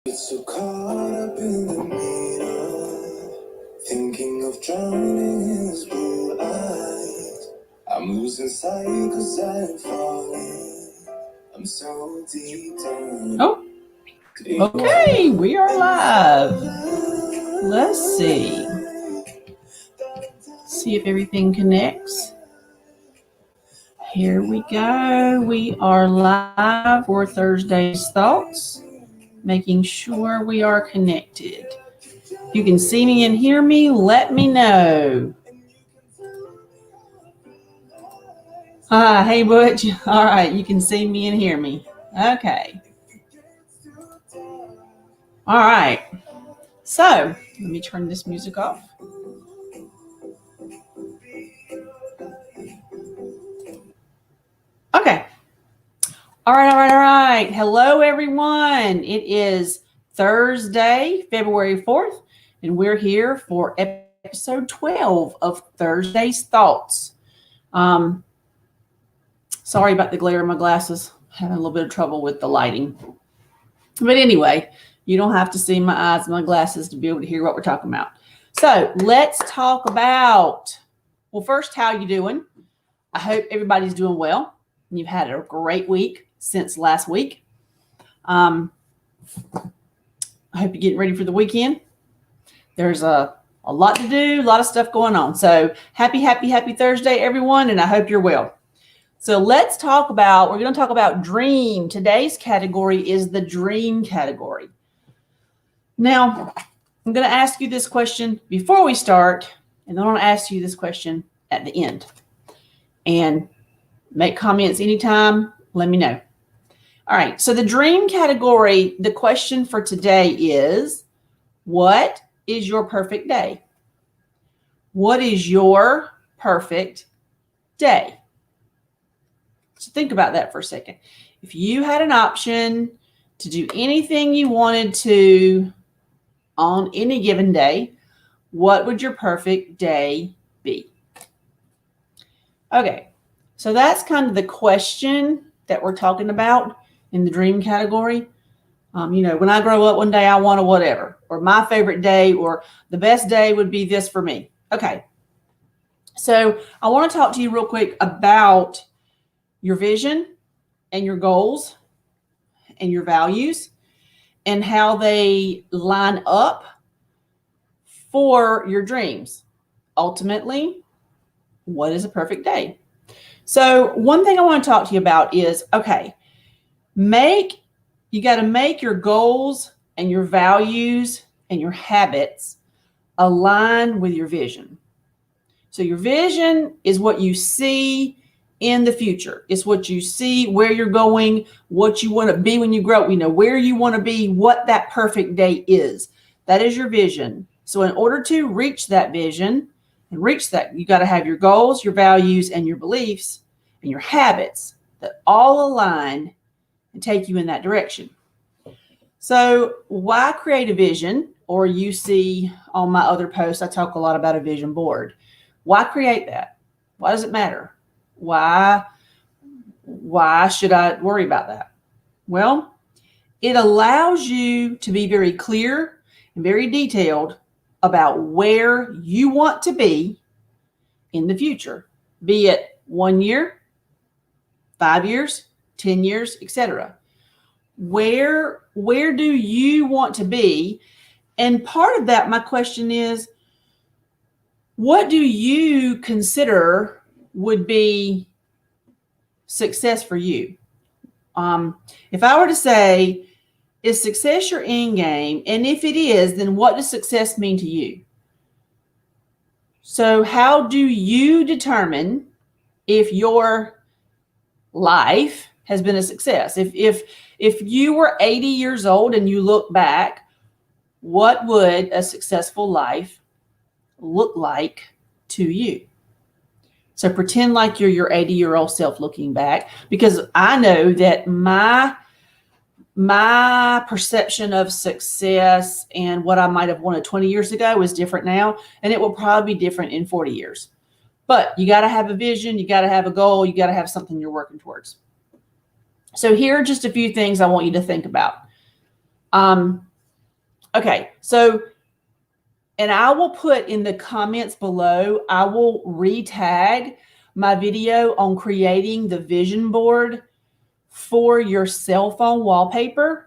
It's so caught up in the meter, thinking of drowning in his blue eyes. I'm losing sight cause I'm falling. I'm so deep down. Oh, okay, we are live. Let's see. See if everything connects. Here we go. We are live for Thursday's Thoughts, making sure we are connected. If you can see me and hear me, let me know. Hey Butch. All right, you can see me and hear me. Okay. All right. So, let me turn this music off. Okay. All right. Hello, everyone. It is Thursday, February 4th, and we're here for episode 12 of Thursday's Thoughts. Sorry about the glare in my glasses. Having a little bit of trouble with the lighting. But anyway, you don't have to see my eyes and my glasses to be able to hear what we're talking about. So let's talk about, well, first, how you doing? I hope everybody's doing well. You've had a great week since last week. I hope you're getting ready for the weekend. There's a lot to do, a lot of stuff going on. So happy Thursday, everyone, and I hope you're well. So let's talk about, we're going to talk about dream. Today's category is the dream category. Now, I'm going to ask you this question before we start, and then I'm going to ask you this question at the end. And make comments anytime. Let me know. All right. So the dream category, the question for today is, what is your perfect day? What is your perfect day? So think about that for a second. If you had an option to do anything you wanted to on any given day, what would your perfect day be? Okay. So that's kind of the question that we're talking about in the dream category. When I grow up one day, I want a whatever, or my favorite day, or the best day would be this for me. Okay. So I want to talk to you real quick about your vision and your goals and your values and how they line up for your dreams. Ultimately, what is a perfect day? So one thing I want to talk to you about is, okay, you got to make your goals and your values and your habits align with your vision. So your vision is what you see in the future. It's what you see, where you're going, what you want to be when you grow up, where you want to be, what that perfect day is. That is your vision. So in order to reach that vision and reach that, you got to have your goals, your values, and your beliefs and your habits that all align and take you in that direction. So why create a vision? Or you see on my other posts, I talk a lot about a vision board. Why create that? Why does it matter? Why should I worry about that? Well, it allows you to be very clear and very detailed about where you want to be in the future, be it 1 year, 5 years, 10 years, etc. Where do you want to be? And part of that, my question is, what do you consider would be success for you? If I were to say, is success your end game? And if it is, then what does success mean to you? So how do you determine if your life has been a success? If you were 80 years old and you look back, what would a successful life look like to you? So pretend like you're your 80-year-old self looking back, because I know that my perception of success and what I might have wanted 20 years ago is different now, and it will probably be different in 40 years. But you got to have a vision, you got to have a goal, you got to have something you're working towards. So here are just a few things I want you to think about. Okay, so, and I will put in the comments below, I will re-tag my video on creating the vision board for your cell phone wallpaper,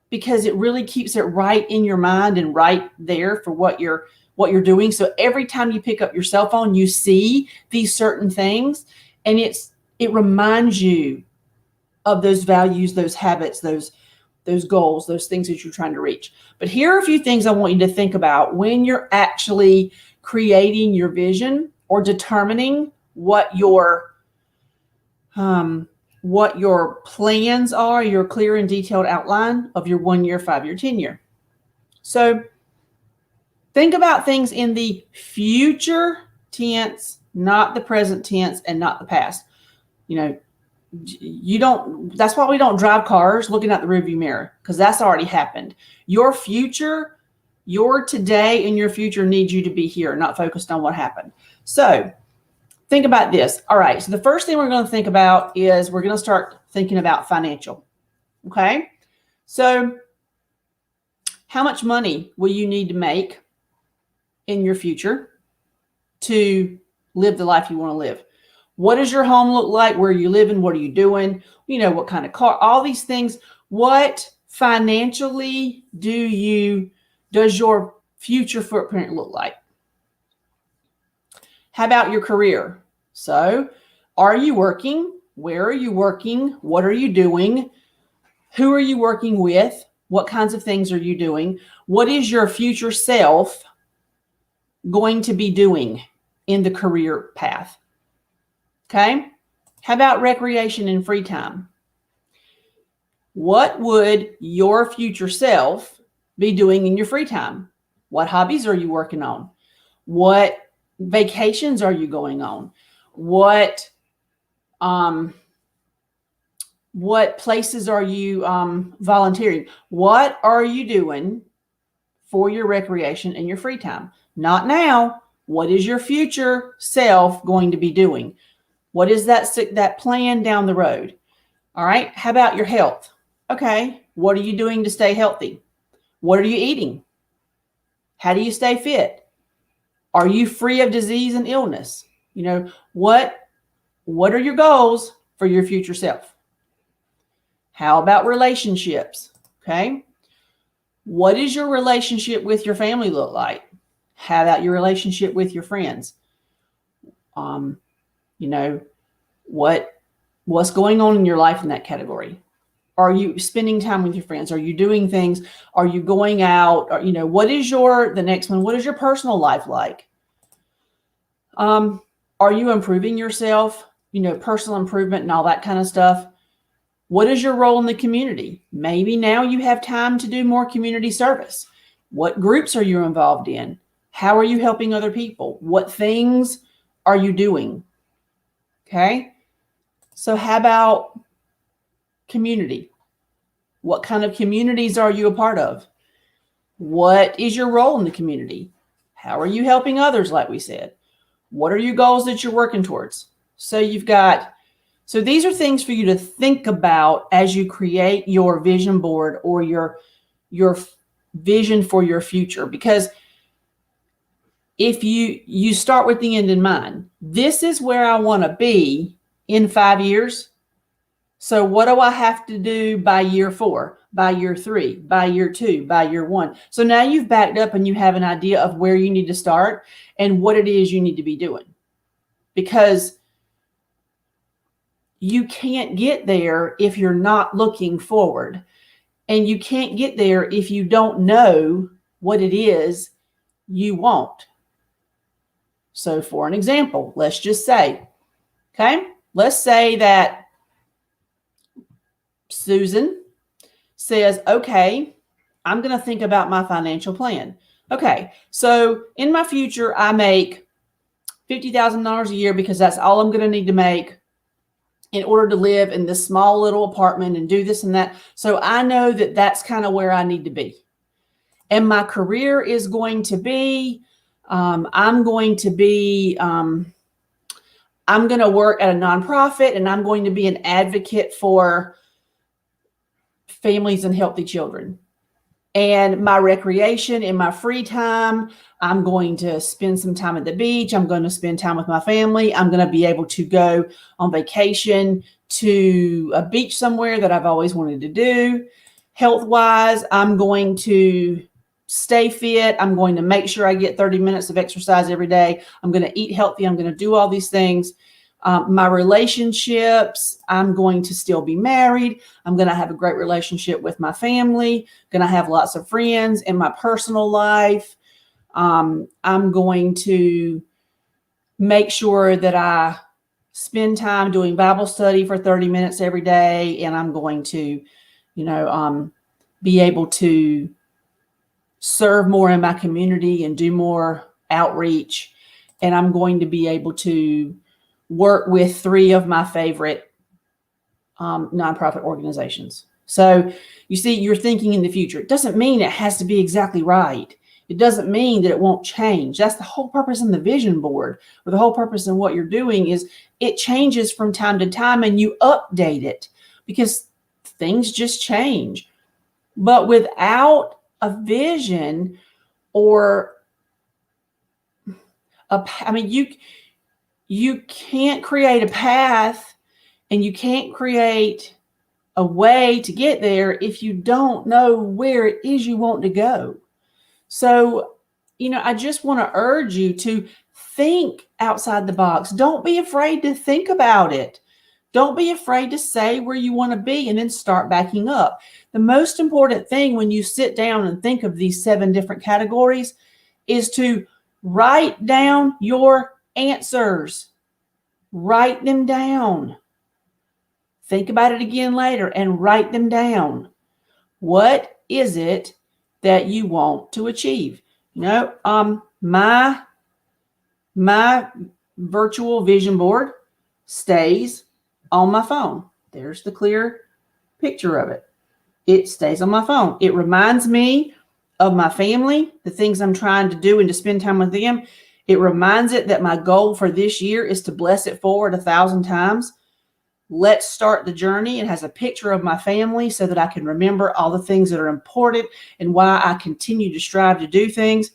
because it really keeps it right in your mind and right there for what you're doing. So every time you pick up your cell phone, you see these certain things, and it reminds you of those values, those habits, those goals, those things that you're trying to reach. But here are a few things I want you to think about when you're actually creating your vision or determining what your plans are, your clear and detailed outline of your 1 year, 5 year, 10 year. So think about things in the future tense, not the present tense and not the past. That's why we don't drive cars looking at the rearview mirror, because that's already happened. Your future, your today and your future needs you to be here, not focused on what happened. So think about this. All right. So the first thing we're going to think about is we're going to start thinking about financial. Okay. So how much money will you need to make in your future to live the life you want to live? What does your home look like? Where are you living? What are you doing? What kind of car, all these things. What financially does your future footprint look like? How about your career? So, are you working? Where are you working? What are you doing? Who are you working with? What kinds of things are you doing? What is your future self going to be doing in the career path? Okay. How about recreation and free time? What would your future self be doing in your free time? What hobbies are you working on? What vacations are you going on? What places are you volunteering? What are you doing for your recreation and your free time? Not now. What is your future self going to be doing? What is that plan down the road? All right. How about your health? Okay. What are you doing to stay healthy? What are you eating? How do you stay fit? Are you free of disease and illness? What are your goals for your future self? How about relationships? Okay. What does your relationship with your family look like? How about your relationship with your friends? What's going on in your life in that category? Are you spending time with your friends? Are you doing things? Are you going out? Or, what is the next one? What is your personal life like? Are you improving yourself? Personal improvement and all that kind of stuff. What is your role in the community? Maybe now you have time to do more community service. What groups are you involved in? How are you helping other people? What things are you doing? Okay. So how about community? What kind of communities are you a part of? What is your role in the community? How are you helping others, like we said? What are your goals that you're working towards? So these are things for you to think about as you create your vision board or your vision for your future. Because if you start with the end in mind, this is where I want to be in 5 years. So what do I have to do by year 4, by year 3, by year 2, by year 1? So now you've backed up and you have an idea of where you need to start and what it is you need to be doing. Because you can't get there if you're not looking forward. And you can't get there if you don't know what it is you want. So for an example, let's just say, let's say that Susan says, okay, I'm going to think about my financial plan. Okay, so in my future, I make $50,000 a year because that's all I'm going to need to make in order to live in this small little apartment and do this and that. So I know that that's kind of where I need to be. And my career is going to be, I'm going to work at a nonprofit and I'm going to be an advocate for families and healthy children. And my recreation in my free time, I'm going to spend some time at the beach. I'm going to spend time with my family. I'm going to be able to go on vacation to a beach somewhere that I've always wanted to do. Health-wise, I'm going to stay fit. I'm going to make sure I get 30 minutes of exercise every day. I'm going to eat healthy. I'm going to do all these things. My relationships, I'm going to still be married. I'm going to have a great relationship with my family. Going to have lots of friends in my personal life. I'm going to make sure that I spend time doing Bible study for 30 minutes every day. And I'm going to, be able to serve more in my community and do more outreach. And I'm going to be able to work with 3 of my favorite nonprofit organizations. So you see, you're thinking in the future. It doesn't mean it has to be exactly right. It doesn't mean that it won't change. That's the whole purpose in the vision board, or the whole purpose in what you're doing is it changes from time to time and you update it because things just change. But without a vision or you can't create a path and you can't create a way to get there if you don't know where it is you want to go. So, I just want to urge you to think outside the box. Don't be afraid to think about it. Don't be afraid to say where you want to be and then start backing up. The most important thing when you sit down and think of these 7 different categories is to write down your answers. Write them down. Think about it again later and write them down. What is it that you want to achieve? My virtual vision board stays on my phone. There's the clear picture of it. It stays on my phone. It reminds me of my family, the things I'm trying to do and to spend time with them. It reminds it that my goal for this year is to bless it forward 1,000 times. Let's start the journey. It has a picture of my family so that I can remember all the things that are important and why I continue to strive to do things.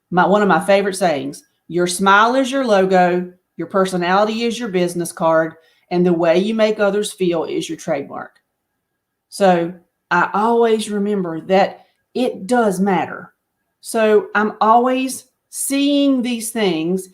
One of my favorite sayings, your smile is your logo, your personality is your business card, and the way you make others feel is your trademark. So I always remember that it does matter. So I'm always seeing these things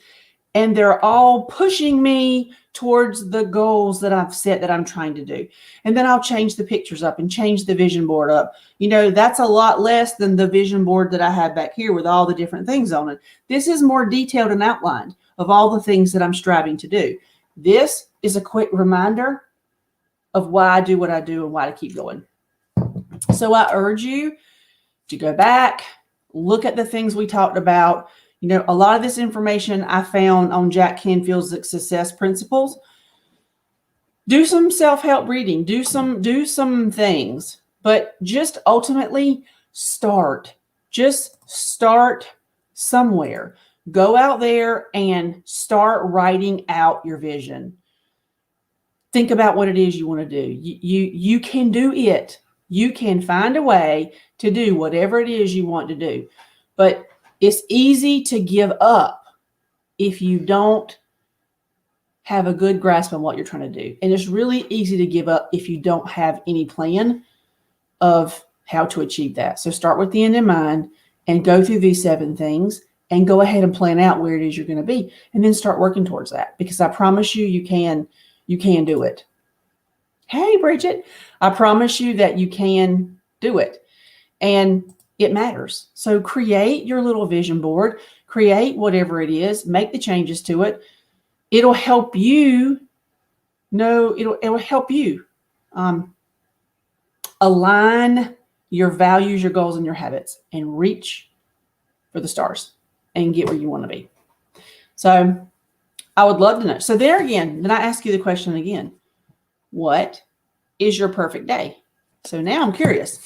and they're all pushing me towards the goals that I've set that I'm trying to do. And then I'll change the pictures up and change the vision board up. That's a lot less than the vision board that I have back here with all the different things on it. This is more detailed and outlined of all the things that I'm striving to do. This is a quick reminder of why I do what I do and why to keep going. So I urge you to go back, look at the things we talked about. A lot of this information I found on Jack Canfield's Success Principles. Do some self-help reading, do some things, but just ultimately start. Just start somewhere. Go out there and start writing out your vision. Think about what it is you want to do. You can do it. You can find a way to do whatever it is you want to do. But it's easy to give up if you don't have a good grasp on what you're trying to do. And it's really easy to give up if you don't have any plan of how to achieve that. So start with the end in mind and go through these 7 things and go ahead and plan out where it is you're going to be and then start working towards that, because I promise you, you can do it. Hey, Bridget, I promise you that you can do it. And it matters. So create your little vision board, create whatever it is, make the changes to it. It'll help you it'll help you align your values, your goals, and your habits and reach for the stars and get where you want to be. So I would love to know. So then I ask you the question again, what is your perfect day? So now I'm curious.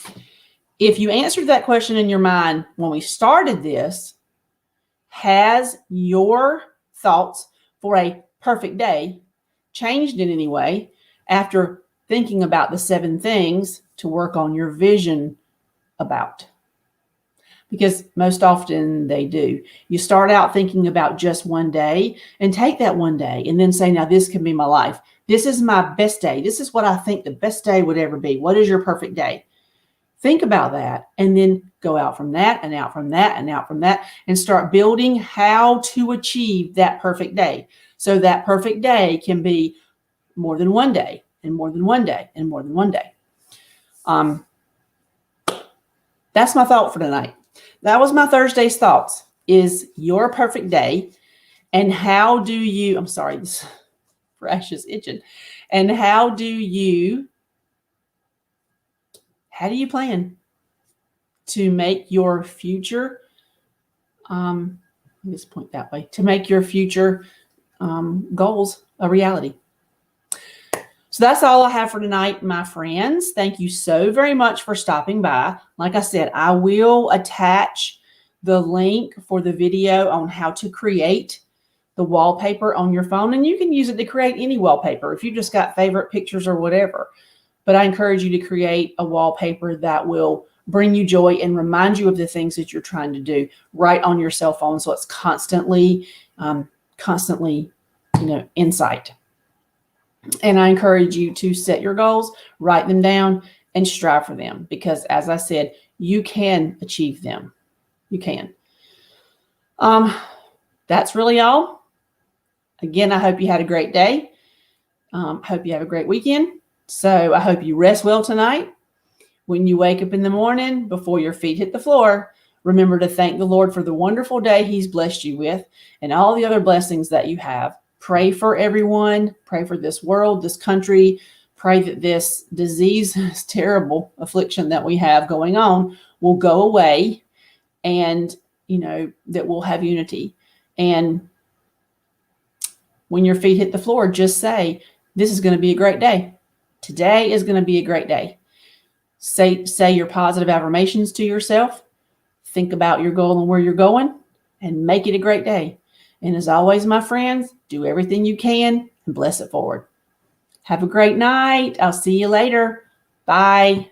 If you answered that question in your mind when we started this, has your thoughts for a perfect day changed in any way after thinking about the 7 things to work on your vision about? because most often they do. You start out thinking about just one day, and take that one day and then say, now this can be my life. This is my best day. This is what I think the best day would ever be. What is your perfect day? Think about that, and then go out from that and out from that and out from that, and start building how to achieve that perfect day. So that perfect day can be more than one day, and more than one day, and more than one day. That's my thought for tonight. That was my Thursday's thoughts. Is your perfect day, and how do you, I'm sorry, this rash is itching. And how do you plan to make your future, let me just point that way, to make your future goals a reality? So that's all I have for tonight, my friends. Thank you so very much for stopping by. Like I said, I will attach the link for the video on how to create the wallpaper on your phone, and you can use it to create any wallpaper if you just got favorite pictures or whatever. But I encourage you to create a wallpaper that will bring you joy and remind you of the things that you're trying to do right on your cell phone, so it's constantly in sight. And I encourage you to set your goals, write them down, and strive for them, because as I said, you can achieve them. You can. That's really all. Again, I hope you had a great day. Hope you have a great weekend. So I hope you rest well tonight. When you wake up in the morning, before your feet hit the floor, remember to thank the Lord for the wonderful day He's blessed you with and all the other blessings that you have. Pray for everyone. Pray for this world, this country. Pray that this disease, this terrible affliction that we have going on, will go away, and, that we'll have unity. And when your feet hit the floor, just say, this is going to be a great day. Today is going to be a great day. Say your positive affirmations to yourself. Think about your goal and where you're going, and make it a great day. And as always, my friends, do everything you can and bless it forward. Have a great night. I'll see you later. Bye.